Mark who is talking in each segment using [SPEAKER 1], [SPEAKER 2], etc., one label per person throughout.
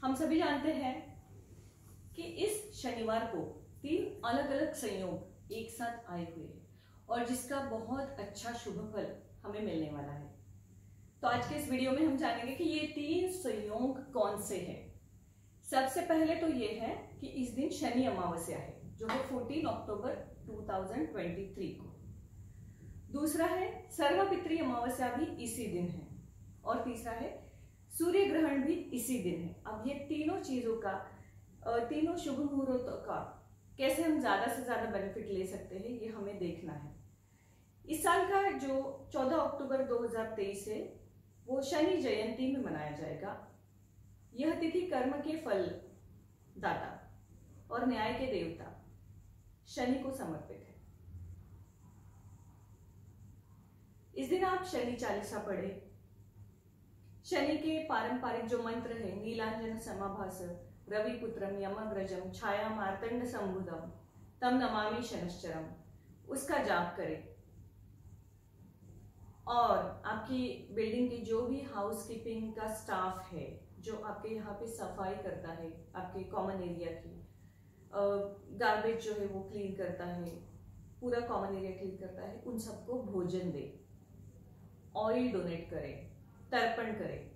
[SPEAKER 1] हम सभी जानते हैं कि इस शनिवार को 3 अलग अलग संयोग एक साथ आए हुए हैं और जिसका बहुत अच्छा शुभ फल हमें मिलने वाला है। तो आज के इस वीडियो में हम जानेंगे कि ये 3 संयोग कौन से हैं। सबसे पहले तो ये है कि इस दिन शनि अमावस्या है जो है 14 अक्टूबर 2023 को। दूसरा है सर्वपित्री अमावस्या भी इसी दिन है और तीसरा है सूर्य ग्रहण भी इसी दिन है। अब ये तीनों चीजों का तीनों शुभ मुहूर्तों का कैसे हम ज्यादा से ज्यादा बेनिफिट ले सकते हैं ये हमें देखना है। इस साल का जो 14 अक्टूबर 2023 है वो शनि जयंती में मनाया जाएगा। यह तिथि कर्म के फल दाता और न्याय के देवता शनि को समर्पित है। इस दिन आप शनि चालीसा पढ़े। शनि के पारंपरिक जो मंत्र है नीलांजन समाभास रवि पुत्रम यमग्रजम छाया मार्तंड संबुधम तम नमामि शनिश्चरम उसका जाप करें। और आपकी बिल्डिंग की जो भी हाउसकीपिंग का स्टाफ है जो आपके यहाँ पे सफाई करता है, आपके कॉमन एरिया की गार्बेज जो है वो क्लीन करता है, पूरा कॉमन एरिया क्लीन करता है, उन सबको भोजन दे, ऑयल डोनेट करें, तर्पण करें।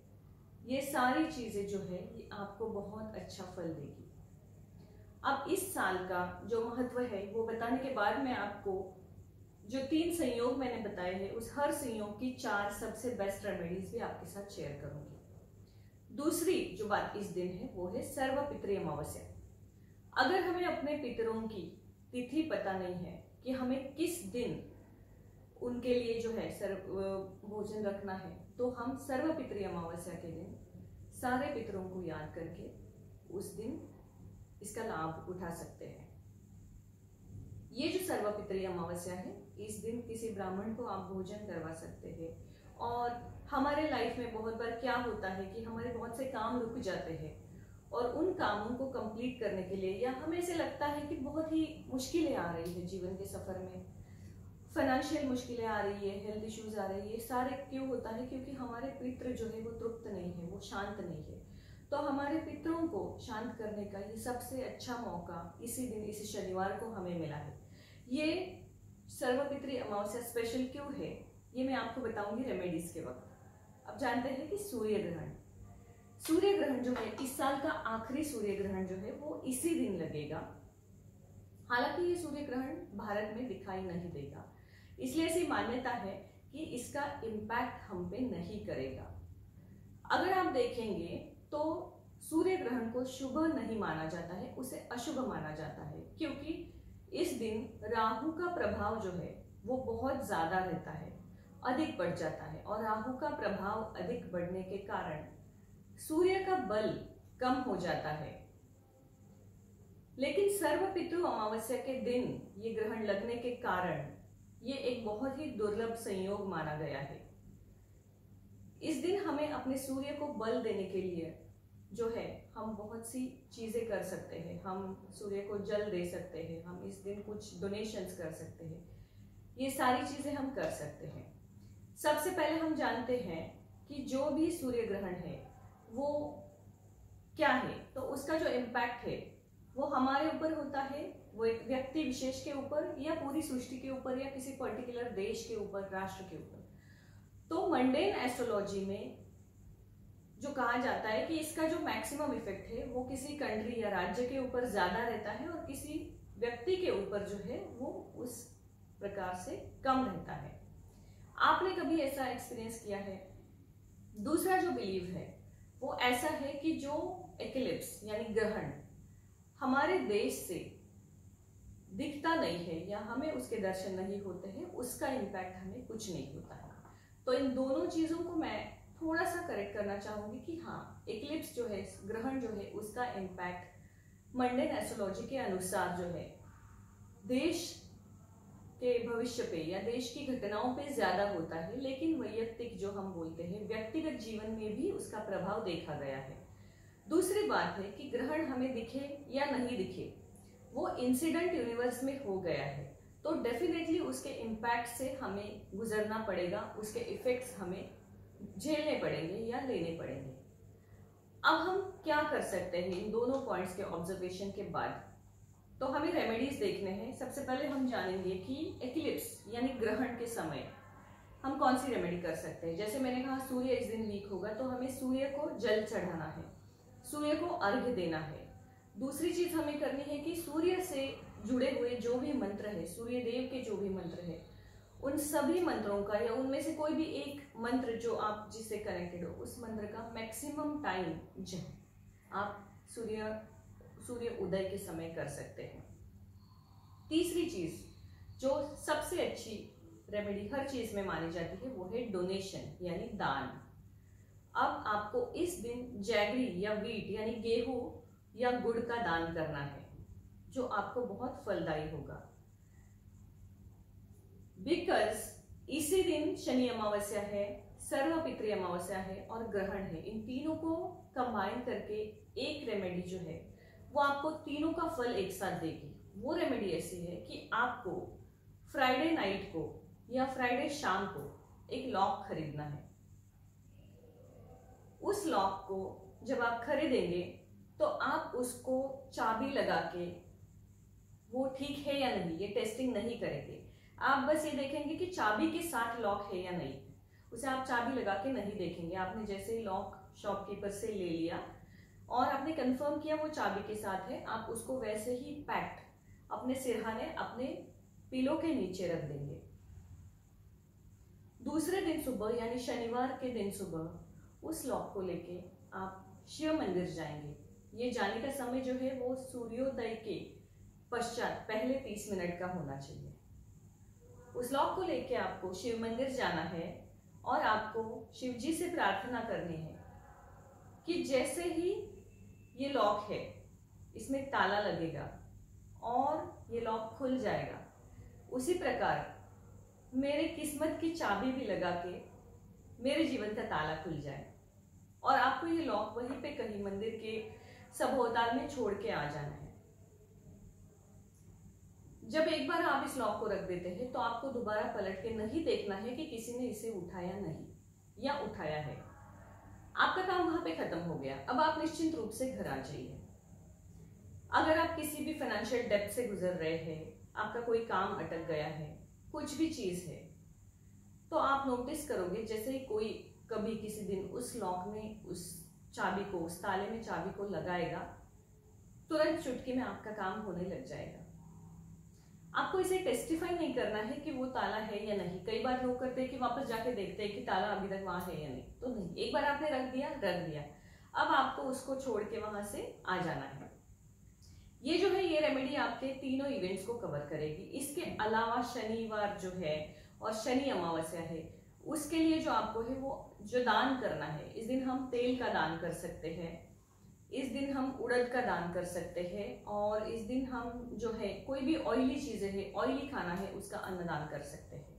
[SPEAKER 1] ये सारी चीजें जो है ये आपको बहुत अच्छा फल देगी। अब इस साल का जो महत्व है वो बताने के बाद मैं आपको जो 3 संयोग मैंने बताए हैं उस हर संयोग की 4 सबसे बेस्ट रेमेडीज भी आपके साथ शेयर करूंगी। दूसरी जो बात इस दिन है वो है सर्वपित्री अमावस्या। अगर हमें अपने पितरों की तिथि पता नहीं है कि हमें किस दिन उनके लिए जो है भोजन रखना है तो हम सर्वपित्री अमावस्या के दिन सारे पितरों को याद करके उस दिन इसका लाभ उठा सकते हैं। ये जो सर्वपित्री अमावस्या है इस दिन किसी ब्राह्मण को आप भोजन करवा सकते हैं। और हमारे लाइफ में बहुत बार क्या होता है कि हमारे बहुत से काम रुक जाते हैं और उन कामों को कंप्लीट करने के लिए या हमें ऐसे लगता है कि बहुत ही मुश्किलें आ रही है जीवन के सफर में, फाइनेंशियल मुश्किलें आ रही है, हेल्थ इश्यूज आ रही है। सारे क्यों होता है? क्योंकि हमारे पितृ जो है वो तृप्त नहीं है, वो शांत नहीं है। तो हमारे पितरों को शांत करने का ये सबसे अच्छा मौका इसी दिन इसी शनिवार को हमें मिला है। ये सर्वपित्री अमावस्या स्पेशल क्यों है ये मैं आपको बताऊंगी रेमेडीज के वक्त। अब जानते हैं कि सूर्य ग्रहण जो है इस साल का आखिरी सूर्य ग्रहण जो है वो इसी दिन लगेगा। हालांकि ये सूर्य ग्रहण भारत में दिखाई नहीं देगा, इसलिए ऐसी मान्यता है कि इसका इम्पैक्ट हम पे नहीं करेगा। अगर आप देखेंगे तो सूर्य ग्रहण को शुभ नहीं माना जाता है, उसे अशुभ माना जाता है क्योंकि इस दिन राहु का प्रभाव जो है वो बहुत ज्यादा रहता है, अधिक बढ़ जाता है। और राहु का प्रभाव अधिक बढ़ने के कारण सूर्य का बल कम हो जाता है। लेकिन सर्वपितृ अमावस्या के दिन ये ग्रहण लगने के कारण ये एक बहुत ही दुर्लभ संयोग माना गया है। इस दिन हमें अपने सूर्य को बल देने के लिए जो है हम बहुत सी चीजें कर सकते हैं। हम सूर्य को जल दे सकते हैं, हम इस दिन कुछ डोनेशंस कर सकते हैं, ये सारी चीजें हम कर सकते हैं। सबसे पहले हम जानते हैं कि जो भी सूर्य ग्रहण है वो क्या है, तो उसका जो इम्पैक्ट है वो हमारे ऊपर होता है, वो एक व्यक्ति विशेष के ऊपर या पूरी सृष्टि के ऊपर या किसी पर्टिकुलर देश के ऊपर, राष्ट्र के ऊपर। तो मंडेन एस्ट्रोलॉजी में जो कहा जाता है कि इसका जो मैक्सिमम इफेक्ट है वो किसी कंट्री या राज्य के ऊपर ज्यादा रहता है और किसी व्यक्ति के ऊपर जो है वो उस प्रकार से कम रहता है। आपने कभी ऐसा एक्सपीरियंस किया है? दूसरा जो बिलीव है वो ऐसा है कि जो एक्लिप्स यानी ग्रहण हमारे देश से दिखता नहीं है या हमें उसके दर्शन नहीं होते हैं, उसका इम्पैक्ट हमें कुछ नहीं होता है। तो इन दोनों चीजों को मैं थोड़ा सा करेक्ट करना चाहूंगी कि हाँ, एक्लिप्स जो है, ग्रहण जो है, उसका इम्पैक्ट मंडेन एस्ट्रोलॉजी के अनुसार जो है देश के भविष्य पे या देश की घटनाओं पे ज्यादा होता है। लेकिन वैयक्तिक जो हम बोलते हैं व्यक्तिगत जीवन में भी उसका प्रभाव देखा गया है। दूसरी बात है कि ग्रहण हमें दिखे या नहीं दिखे, वो इंसिडेंट यूनिवर्स में हो गया है तो डेफिनेटली उसके इम्पैक्ट से हमें गुजरना पड़ेगा, उसके इफेक्ट्स हमें झेलने पड़ेंगे या लेने पड़ेंगे। अब हम क्या कर सकते हैं इन दोनों पॉइंट्स के ऑब्जर्वेशन के बाद? तो हमें रेमेडीज देखने हैं। सबसे पहले हम जानेंगे कि एक्लिप्स यानी ग्रहण के समय हम कौन सी रेमेडी कर सकते हैं। जैसे मैंने कहा सूर्य इस दिन वीक होगा तो हमें सूर्य को जल चढ़ाना है, सूर्य को अर्घ्य देना है। दूसरी चीज हमें करनी है कि सूर्य से जुड़े हुए जो भी मंत्र है, सूर्य देव के जो भी मंत्र है, उन सभी मंत्रों का या उनमें से कोई भी एक मंत्र जो आप जिससे कनेक्टेड हो, उस मंत्र का मैक्सिमम टाइम जप आप सूर्य उदय के समय कर सकते हैं। तीसरी चीज जो सबसे अच्छी रेमेडी हर चीज में मानी जाती है वो है डोनेशन यानी दान। अब आपको इस दिन जैगरी या वीट यानी गेहूं या गुड़ का दान करना है, जो आपको बहुत फलदायी होगा। बिकॉज इसी दिन शनि अमावस्या है, सर्वपितृ अमावस्या है और ग्रहण है। इन तीनों को कंबाइन करके एक रेमेडी जो है वो आपको तीनों का फल एक साथ देगी। वो रेमेडी ऐसी है कि आपको फ्राइडे नाइट को या फ्राइडे शाम को एक लॉक खरीदना है। उस लॉक को जब आप खरीदेंगे तो आप उसको चाबी लगा के, वो ठीक है या नहीं ये टेस्टिंग नहीं करेंगे, आप बस ये देखेंगे कि चाबी के साथ लॉक है या नहीं। उसे आप चाबी लगा के नहीं देखेंगे। आपने जैसे ही लॉक शॉपकीपर से ले लिया और आपने कंफर्म किया वो चाबी के साथ है, आप उसको वैसे ही पैक्ड अपने सिरहाने अपने पिलो के नीचे रख देंगे। दूसरे दिन सुबह यानी शनिवार के दिन सुबह उस लॉक को लेके आप शिव मंदिर जाएंगे। ये जाने का समय जो है वो सूर्योदय के पश्चात पहले 30 मिनट का होना चाहिए। उस लॉक को लेके आपको शिव मंदिर जाना है और आपको शिव जी से प्रार्थना करनी है कि जैसे ही ये लॉक है इसमें ताला लगेगा और ये लॉक खुल जाएगा, उसी प्रकार मेरे किस्मत की चाबी भी लगा के मेरे जीवन का ताला खुल जाए। और आपको ये लॉक वहीं पे कहीं मंदिर के सभोताल में छोड़ के आ जाना है। जब एक बार आप इस लॉक को रख देते हैं तो आपको दोबारा पलट के नहीं देखना है कि किसी ने इसे उठाया नहीं या उठाया है। आपका काम वहां पे खत्म हो गया। अब आप निश्चिंत रूप से घर आ जाइए। अगर आप किसी भी फाइनेंशियल डेब्ट से गुजर रहे हैं, आपका कोई काम अटक गया है, कुछ भी चीज है, तो आप नोटिस करोगे जैसे ही कोई कभी किसी दिन उस लॉक में उस चाबी को, उस ताले में चाबी को लगाएगा, तुरंत चुटकी में आपका काम होने लग जाएगा। आपको इसे टेस्टिफाई नहीं करना है कि वो ताला है या नहीं। कई बार लोग करते हैं कि वापस जाके देखते हैं कि ताला अभी तक वहां है या नहीं। तो नहीं, एक बार आपने रख दिया, अब आपको उसको छोड़ के वहां से आ जाना है। ये जो है ये रेमेडी आपके तीनों इवेंट्स को कवर करेगी। इसके अलावा शनिवार जो है और शनि अमावस्या है, उसके लिए जो आपको है वो जो दान करना है, इस दिन हम तेल का दान कर सकते हैं, इस दिन हम उड़द का दान कर सकते हैं और इस दिन हम जो है कोई भी ऑयली चीजें हैं, ऑयली खाना है, उसका अन्नदान कर सकते हैं।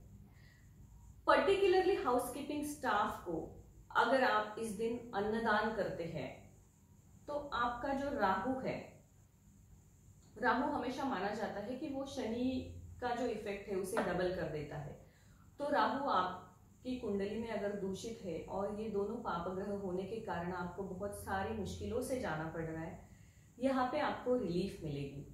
[SPEAKER 1] पर्टिकुलरली हाउसकीपिंग स्टाफ को अगर आप इस दिन अन्नदान करते हैं तो आपका जो राहु है, राहु हमेशा माना जाता है कि वो शनि का जो इफेक्ट है उसे डबल कर देता है। तो राहु आपकी कुंडली में अगर दूषित है और ये दोनों पाप ग्रह होने के कारण आपको बहुत सारी मुश्किलों से जाना पड़ रहा है, यहाँ पे आपको रिलीफ मिलेगी।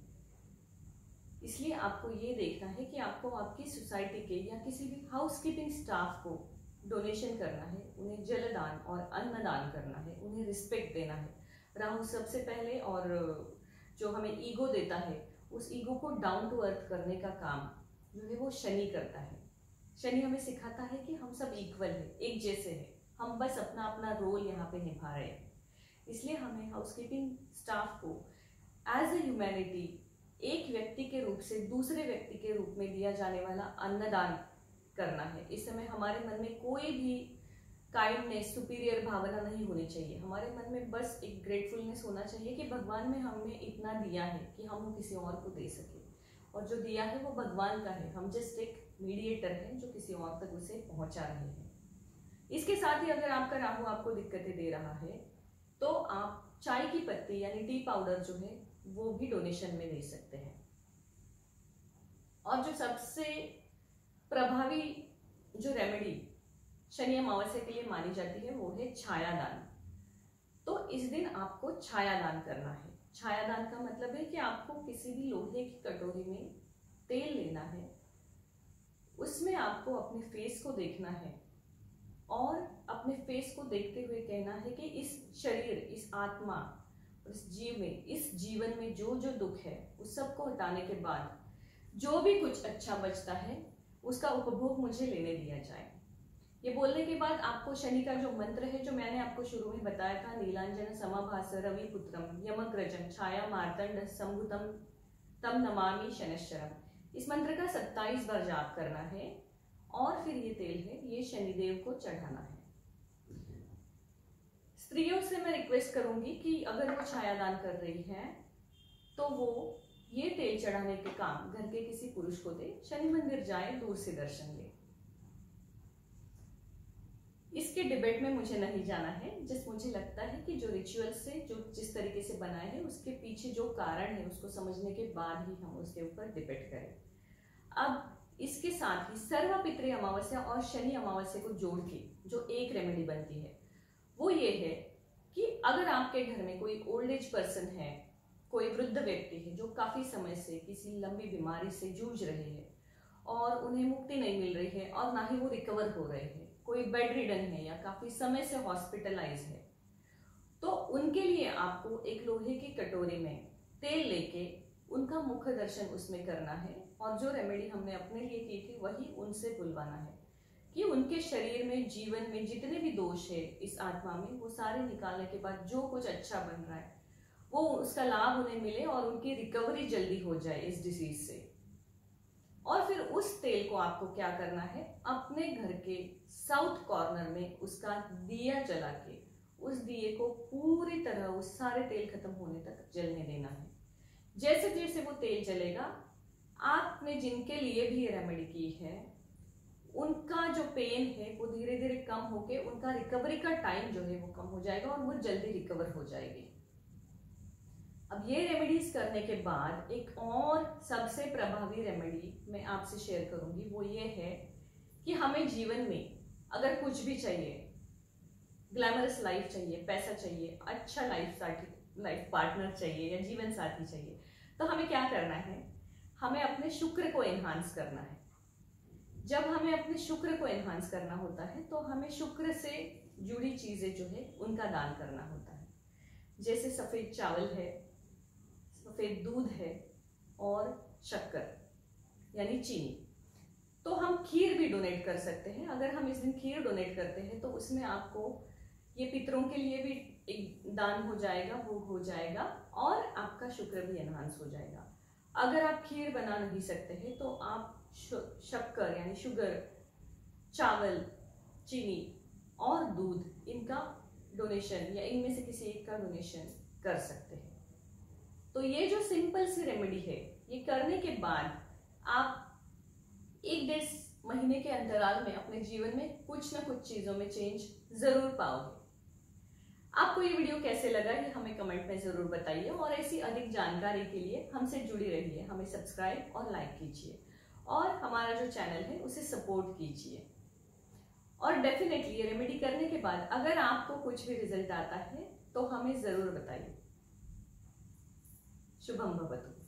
[SPEAKER 1] इसलिए आपको ये देखना है कि आपको आपकी सोसाइटी के या किसी भी हाउसकीपिंग स्टाफ को डोनेशन करना है, उन्हें जलदान और अन्नदान करना है, उन्हें रिस्पेक्ट देना है। राहु सबसे पहले और जो हमें ईगो देता है, उस ईगो को डाउन टू अर्थ करने का काम जो है वो शनि करता है। शनि हमें सिखाता है कि हम सब इक्वल है, एक जैसे है, हम बस अपना अपना रोल यहाँ पे निभा रहे हैं। इसलिए हमें हाउसकीपिंग स्टाफ को एज ए ह्यूमैनिटी एक व्यक्ति के रूप से दूसरे व्यक्ति के रूप में दिया जाने वाला अन्नदान करना है। इस समय हमारे मन में कोई भी काइंडनेस, सुपीरियर भावना नहीं होनी चाहिए। हमारे मन में बस एक ग्रेटफुलनेस होना चाहिए कि भगवान ने हमें इतना दिया है कि हम वो किसी और को दे सके, और जो दिया है वो भगवान का है, हम जस्ट एक मीडिएटर हैं जो किसी और तक उसे पहुंचा रहे हैं। इसके साथ ही अगर आपका राहु आपको दिक्कतें दे रहा है तो आप चाय की पत्ती यानी टी पाउडर जो है वो भी डोनेशन में दे सकते हैं। और जो सबसे प्रभावी जो रेमेडी शनि अमावस्या के लिए मानी जाती है वो है छाया दान। तो इस दिन आपको छायादान करना है। छायादान का मतलब है कि आपको किसी भी लोहे की कटोरी में तेल लेना है, उसमें आपको अपने फेस को देखना है और अपने फेस को देखते हुए कहना है कि इस शरीर, इस आत्मा, इस जीव में, इस जीवन में जो जो दुख है उस सब को हटाने के बाद जो भी कुछ अच्छा बचता है उसका उपभोग मुझे लेने दिया जाए। ये बोलने के बाद आपको शनि का जो मंत्र है, जो मैंने आपको शुरू में बताया था, नीलांजन समाभास रविपुत्रम यमग्रजम छाया मार्तंड संभुतम तम नमामि शनैश्चरम, इस मंत्र का 27 बार जाप करना है और फिर ये तेल है ये शनिदेव को चढ़ाना है। स्त्रियों से मैं रिक्वेस्ट करूंगी कि अगर वो छायादान कर रही हैं तो वो ये तेल चढ़ाने के काम घर के किसी पुरुष को दे, शनि मंदिर जाए, दूर से दर्शन ले। इसके डिबेट में मुझे नहीं जाना है, जिस मुझे लगता है कि जो रिचुअल से जो जिस तरीके से बनाए हैं उसके पीछे जो कारण है उसको समझने के बाद ही हम उसके ऊपर डिबेट करें। अब इसके साथ ही सर्वपितृ अमावस्या और शनि अमावस्या को जोड़ के जो एक रेमेडी बनती है वो ये है कि अगर आपके घर में कोई ओल्ड एज पर्सन है, कोई वृद्ध व्यक्ति है जो काफी समय से किसी लंबी बीमारी से जूझ रहे हैं और उन्हें मुक्ति नहीं मिल रही है और ना ही वो रिकवर हो रहे हैं, कोई बेड रिडन है या काफी समय से हॉस्पिटलाइज है, तो उनके लिए आपको एक लोहे की कटोरी में तेल लेके उनका मुख दर्शन उसमें करना है और जो रेमेडी हमने अपने लिए की थी वही उनसे बुलवाना है कि उनके शरीर में, जीवन में जितने भी दोष है इस आत्मा में, वो सारे निकालने के बाद जो कुछ अच्छा बन रहा है वो उसका लाभ उन्हें मिले और उनकी रिकवरी जल्दी हो जाए इस डिसीज से। और फिर उस तेल को आपको क्या करना है, अपने घर के साउथ कॉर्नर में उसका दिया जला के उस दिए को पूरी तरह उस सारे तेल खत्म होने तक जलने देना है। जैसे जैसे वो तेल जलेगा, आपने जिनके लिए भी ये रेमेडी की है उनका जो पेन है वो धीरे धीरे कम होके उनका रिकवरी का टाइम जो है वो कम हो जाएगा और वो जल्दी रिकवर हो जाएगी। अब ये रेमेडीज करने के बाद एक और सबसे प्रभावी रेमेडी मैं आपसे शेयर करूंगी, वो ये है कि हमें जीवन में अगर कुछ भी चाहिए, ग्लैमरस लाइफ चाहिए, पैसा चाहिए, अच्छा लाइफ पार्टनर चाहिए या जीवन साथी चाहिए, तो हमें क्या करना है, हमें अपने शुक्र को एनहांस करना है। जब हमें अपने शुक्र को एनहांस करना होता है तो हमें शुक्र से जुड़ी चीजें जो है उनका दान करना होता है। जैसे सफेद चावल है, सफेद दूध है और शक्कर यानी चीनी। तो हम खीर भी डोनेट कर सकते हैं। अगर हम इस दिन खीर डोनेट करते हैं तो उसमें आपको ये पितरों के लिए भी एक दान हो जाएगा, भोग हो जाएगा और आपका शुक्र भी एनहांस हो जाएगा। अगर आप खीर बना नहीं सकते हैं तो आप शक्कर यानी शुगर, चावल, चीनी और दूध, इनका डोनेशन या इनमें से किसी एक का डोनेशन कर सकते हैं। तो ये जो सिंपल सी रेमेडी है, ये करने के बाद आप 1-1.5 महीने के अंतराल में अपने जीवन में कुछ ना कुछ चीजों में चेंज जरूर पाओगे। आपको ये वीडियो कैसे लगा ये हमें कमेंट में जरूर बताइए और ऐसी अधिक जानकारी के लिए हमसे जुड़ी रहिए। हमें सब्सक्राइब और लाइक कीजिए और हमारा जो चैनल है उसे सपोर्ट कीजिए। और डेफिनेटली ये रेमेडी करने के बाद अगर आपको कुछ भी रिजल्ट आता है तो हमें जरूर बताइए। शुभम भवतु।